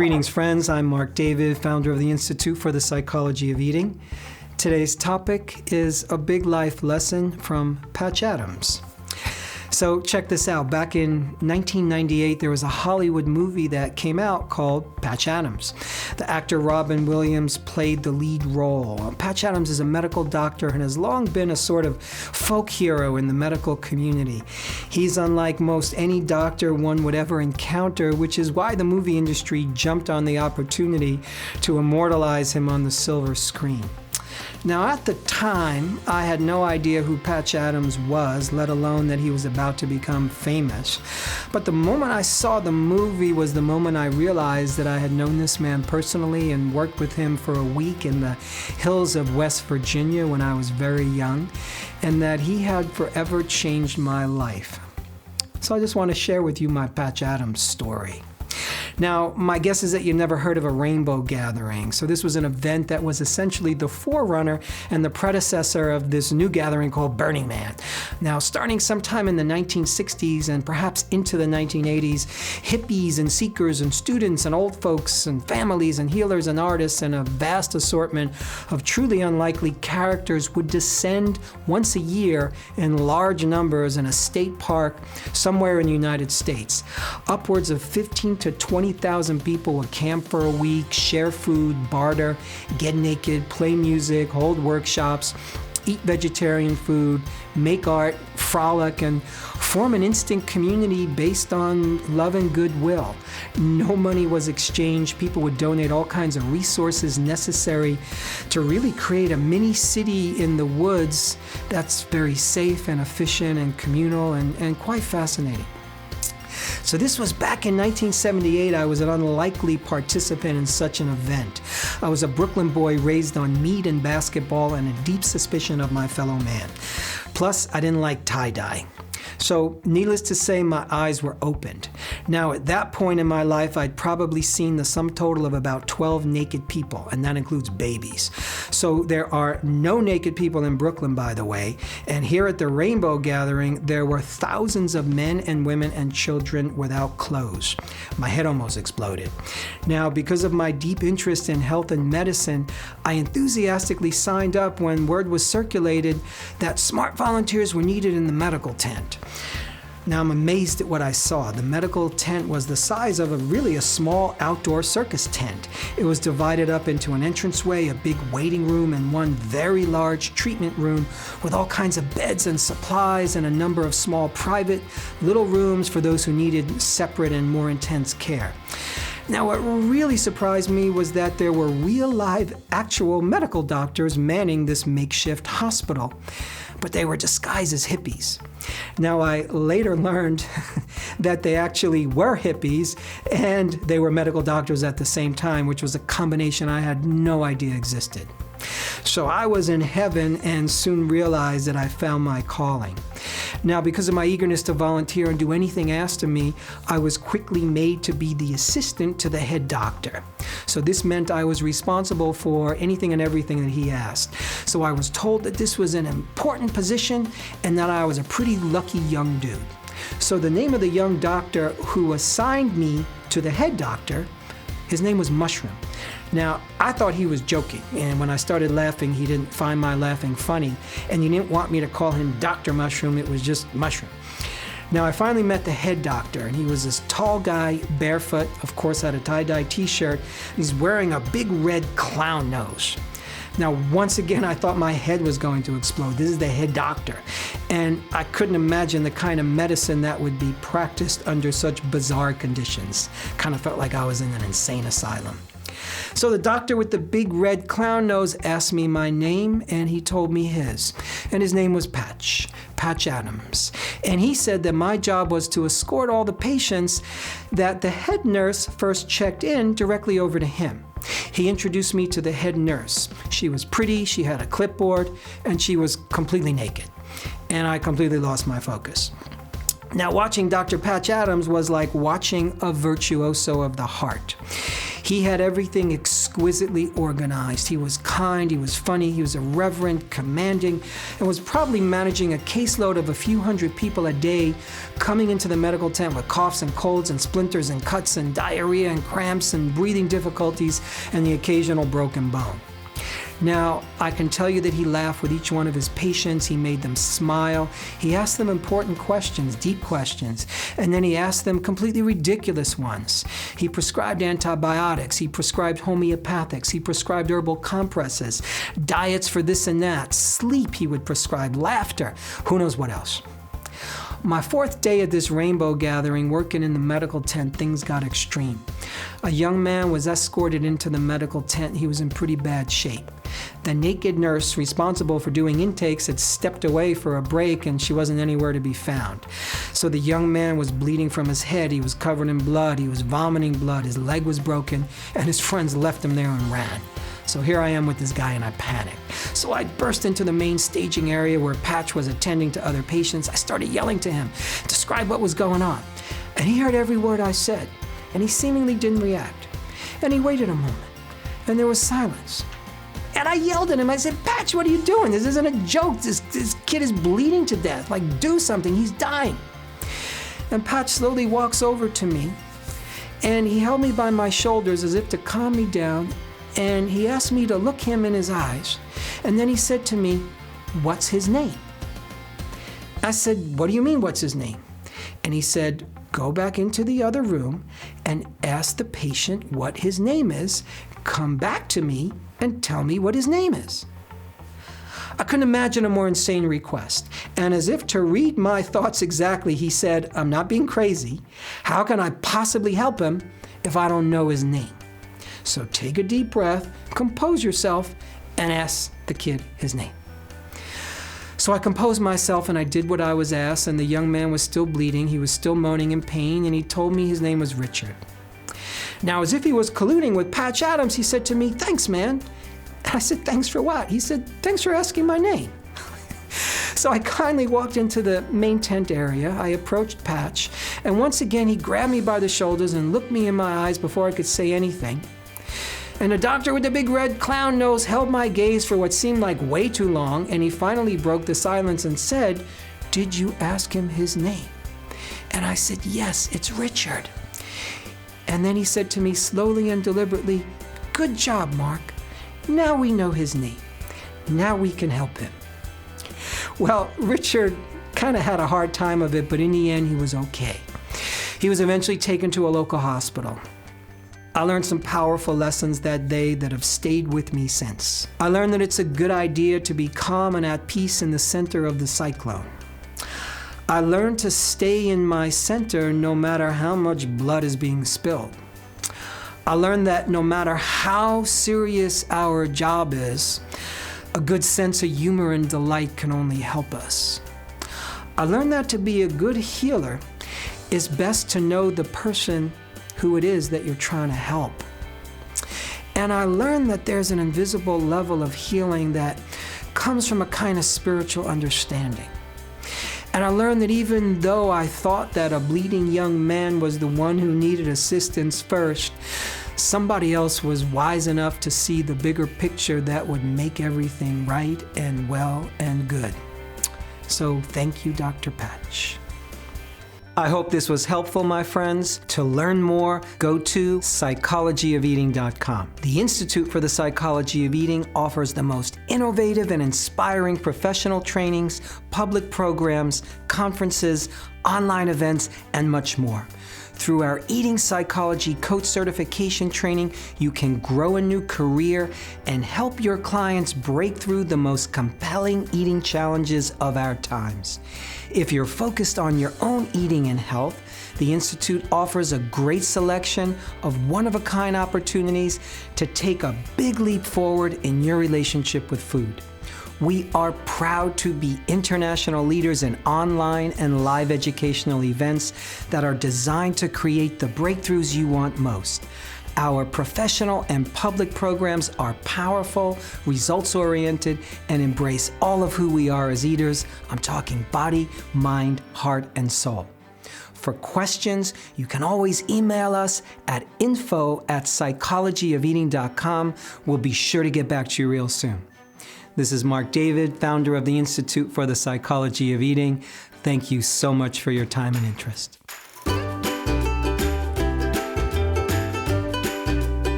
Greetings, friends. I'm Marc David, founder of the Institute for the Psychology of Eating. Today's topic is a big life lesson from Patch Adams. So check this out. Back in 1998, there was a Hollywood movie that came out called Patch Adams. The actor Robin Williams played the lead role. Patch Adams is a medical doctor and has long been a sort of folk hero in the medical community. He's unlike most any doctor one would ever encounter, which is why the movie industry jumped on the opportunity to immortalize him on the silver screen. Now, at the time, I had no idea who Patch Adams was, let alone that he was about to become famous. But the moment I saw the movie was the moment I realized that I had known this man personally and worked with him for a week in the hills of West Virginia when I was very young, and that he had forever changed my life. So I just want to share with you my Patch Adams story. Now, my guess is that you never heard of a rainbow gathering. So this was an event that was essentially the forerunner and the predecessor of this new gathering called Burning Man. Now, starting sometime in the 1960s and perhaps into the 1980s, hippies and seekers and students and old folks and families and healers and artists and a vast assortment of truly unlikely characters would descend once a year in large numbers in a state park somewhere in the United States. Upwards of 15 to 20,000 people would camp for a week, share food, barter, get naked, play music, hold workshops, eat vegetarian food, make art, frolic, and form an instant community based on love and goodwill. No money was exchanged. People would donate all kinds of resources necessary to really create a mini city in the woods that's very safe and efficient and communal and quite fascinating. So this was back in 1978. I was an unlikely participant in such an event. I was a Brooklyn boy raised on meat and basketball and a deep suspicion of my fellow man. Plus, I didn't like tie-dye. So, needless to say, my eyes were opened. Now, at that point in my life, I'd probably seen the sum total of about 12 naked people, and that includes babies. So, there are no naked people in Brooklyn, by the way, and here at the Rainbow Gathering, there were thousands of men and women and children without clothes. My head almost exploded. Now, because of my deep interest in health and medicine, I enthusiastically signed up when word was circulated that smart volunteers were needed in the medical tent. Now, I'm amazed at what I saw. The medical tent was the size of a small outdoor circus tent. It was divided up into an entranceway, a big waiting room, and one very large treatment room with all kinds of beds and supplies and a number of small private little rooms for those who needed separate and more intense care. Now, what really surprised me was that there were real live actual medical doctors manning this makeshift hospital, but they were disguised as hippies. Now, I later learned that they actually were hippies and they were medical doctors at the same time, which was a combination I had no idea existed. So I was in heaven and soon realized that I found my calling. Now, because of my eagerness to volunteer and do anything asked of me, I was quickly made to be the assistant to the head doctor. So this meant I was responsible for anything and everything that he asked. So I was told that this was an important position and that I was a pretty lucky young dude. So the name of the young doctor who assigned me to the head doctor, his name was Mushroom. Now, I thought he was joking, and when I started laughing, he didn't find my laughing funny, and he didn't want me to call him Dr. Mushroom, it was just Mushroom. Now, I finally met the head doctor, and he was this tall guy, barefoot, of course had a tie-dye t-shirt, he's wearing a big red clown nose. Now, once again, I thought my head was going to explode. This is the head doctor, and I couldn't imagine the kind of medicine that would be practiced under such bizarre conditions. Kind of felt like I was in an insane asylum. So the doctor with the big red clown nose asked me my name, and he told me his. And his name was Patch Adams. And he said that my job was to escort all the patients that the head nurse first checked in directly over to him. He introduced me to the head nurse. She was pretty, she had a clipboard, and she was completely naked. And I completely lost my focus. Now, watching Dr. Patch Adams was like watching a virtuoso of the heart. He had everything exquisite exquisitely organized. He was kind, he was funny, he was irreverent, commanding, and was probably managing a caseload of a few hundred people a day coming into the medical tent with coughs and colds and splinters and cuts and diarrhea and cramps and breathing difficulties and the occasional broken bone. Now, I can tell you that he laughed with each one of his patients. He made them smile. He asked them important questions, deep questions, and then he asked them completely ridiculous ones. He prescribed antibiotics. He prescribed homeopathics. He prescribed herbal compresses, diets for this and that, sleep he would prescribe, laughter, who knows what else. My fourth day at this rainbow gathering, working in the medical tent, things got extreme. A young man was escorted into the medical tent. He was in pretty bad shape. The naked nurse responsible for doing intakes had stepped away for a break and she wasn't anywhere to be found. So the young man was bleeding from his head. He was covered in blood. He was vomiting blood. His leg was broken and his friends left him there and ran. So here I am with this guy and I panicked. So I burst into the main staging area where Patch was attending to other patients. I started yelling to him, describe what was going on. And he heard every word I said, and he seemingly didn't react. And he waited a moment, and there was silence. And I yelled at him, I said, Patch, what are you doing? This isn't a joke. This kid is bleeding to death. Like, do something, he's dying. And Patch slowly walks over to me, and he held me by my shoulders as if to calm me down. And he asked me to look him in his eyes. And then he said to me, what's his name? I said, what do you mean, what's his name? And he said, go back into the other room and ask the patient what his name is. Come back to me and tell me what his name is. I couldn't imagine a more insane request. And as if to read my thoughts exactly, he said, I'm not being crazy. How can I possibly help him if I don't know his name? So take a deep breath, compose yourself, and ask the kid his name. So I composed myself and I did what I was asked, and the young man was still bleeding. He was still moaning in pain, and he told me his name was Richard. Now, as if he was colluding with Patch Adams, he said to me, thanks, man. And I said, thanks for what? He said, thanks for asking my name. So I kindly walked into the main tent area. I approached Patch, and once again he grabbed me by the shoulders and looked me in my eyes before I could say anything. And the doctor with the big red clown nose held my gaze for what seemed like way too long, and he finally broke the silence and said, did you ask him his name? And I said, yes, it's Richard. And then he said to me slowly and deliberately, good job, Mark. Now we know his name. Now we can help him. Well, Richard kind of had a hard time of it, but in the end, he was okay. He was eventually taken to a local hospital. I learned some powerful lessons that day that have stayed with me since. I learned that it's a good idea to be calm and at peace in the center of the cyclone. I learned to stay in my center no matter how much blood is being spilled. I learned that no matter how serious our job is, a good sense of humor and delight can only help us. I learned that to be a good healer, it's best to know the person who it is that you're trying to help. And I learned that there's an invisible level of healing that comes from a kind of spiritual understanding. And I learned that even though I thought that a bleeding young man was the one who needed assistance first, somebody else was wise enough to see the bigger picture that would make everything right and well and good. So thank you, Dr. Patch. I hope this was helpful, my friends. To learn more, go to psychologyofeating.com. The Institute for the Psychology of Eating offers the most innovative and inspiring professional trainings, public programs, conferences, online events, and much more. Through our Eating Psychology Coach Certification training, you can grow a new career and help your clients break through the most compelling eating challenges of our times. If you're focused on your own eating and health, the Institute offers a great selection of one-of-a-kind opportunities to take a big leap forward in your relationship with food. We are proud to be international leaders in online and live educational events that are designed to create the breakthroughs you want most. Our professional and public programs are powerful, results-oriented, and embrace all of who we are as eaters. I'm talking body, mind, heart, and soul. For questions, you can always email us at info@psychologyofeating.com. We'll be sure to get back to you real soon. This is Marc David, founder of the Institute for the Psychology of Eating. Thank you so much for your time and interest.